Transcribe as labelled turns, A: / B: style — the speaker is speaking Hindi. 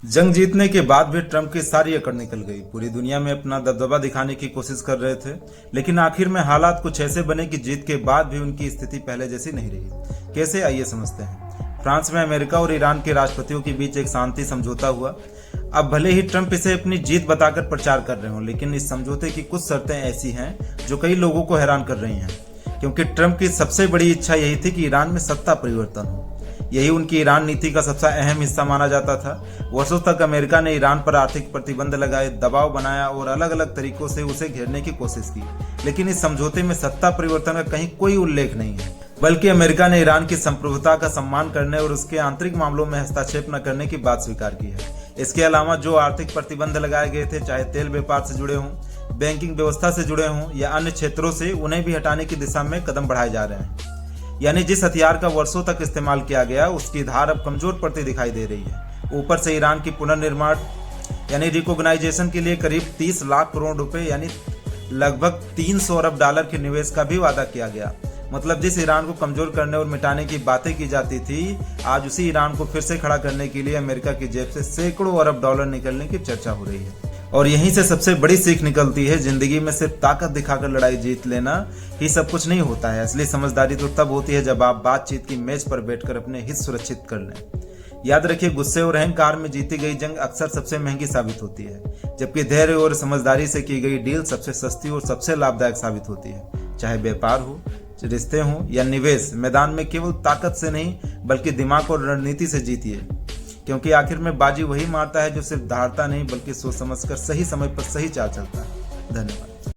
A: जंग जीतने के बाद भी ट्रंप की सारी अकड़ निकल गई। पूरी दुनिया में अपना दबदबा दिखाने की कोशिश कर रहे थे, लेकिन आखिर में हालात कुछ ऐसे बने कि जीत के बाद भी उनकी स्थिति पहले जैसी नहीं रही। कैसे, आइए समझते हैं। फ्रांस में अमेरिका और ईरान के राष्ट्रपतियों के बीच एक शांति समझौता हुआ। अब भले ही ट्रंप इसे अपनी जीत बताकर प्रचार कर रहे हो, लेकिन इस समझौते की कुछ शर्तें ऐसी हैं जो कई लोगों को हैरान कर रही हैं, क्योंकि ट्रंप की सबसे बड़ी इच्छा यही थी कि ईरान में सत्ता परिवर्तन हो। यही उनकी ईरान नीति का सबसे अहम हिस्सा माना जाता था। वर्षों तक अमेरिका ने ईरान पर आर्थिक प्रतिबंध लगाए, दबाव बनाया और अलग अलग तरीकों से उसे घेरने की कोशिश की, लेकिन इस समझौते में सत्ता परिवर्तन का कहीं कोई उल्लेख नहीं है। बल्कि अमेरिका ने ईरान की संप्रभुता का सम्मान करने और उसके आंतरिक मामलों में हस्तक्षेप न करने की बात स्वीकार की है। इसके अलावा जो आर्थिक प्रतिबंध लगाए गए थे, चाहे तेल व्यापार से जुड़े हों, बैंकिंग व्यवस्था से जुड़े हों या अन्य क्षेत्रों से, उन्हें भी हटाने की दिशा में कदम बढ़ाए जा रहे हैं। यानी जिस हथियार का वर्षों तक इस्तेमाल किया गया, उसकी धार अब कमजोर पड़ती दिखाई दे रही है। ऊपर से ईरान की पुनर्निर्माण यानी रिकॉग्नाइजेशन के लिए करीब 30 लाख करोड़ रुपए यानी लगभग 300 अरब डॉलर के निवेश का भी वादा किया गया। मतलब जिस ईरान को कमजोर करने और मिटाने की बातें की जाती थी, आज उसी ईरान को फिर से खड़ा करने के लिए अमेरिका की जेब से सैकड़ों अरब डॉलर निकलने की चर्चा हो रही है। और यहीं से सबसे बड़ी सीख निकलती है, जिंदगी में सिर्फ ताकत दिखाकर लड़ाई जीत लेना ही सब कुछ नहीं होता है। असली समझदारी तो तब होती है जब आप बातचीत की मेज पर बैठकर अपने हित सुरक्षित कर लें। याद रखिए, गुस्से और अहंकार में जीती गई जंग अक्सर सबसे महंगी साबित होती है, जबकि धैर्य और समझदारी से की गई डील सबसे सस्ती और सबसे लाभदायक साबित होती है। चाहे व्यापार हो, रिश्ते हों या निवेश, मैदान में केवल ताकत से नहीं बल्कि दिमाग और रणनीति से जीतिए, क्योंकि आखिर में बाजी वही मारता है जो सिर्फ दहाड़ता नहीं बल्कि सोच समझकर सही समय पर सही चाल चलता है। धन्यवाद।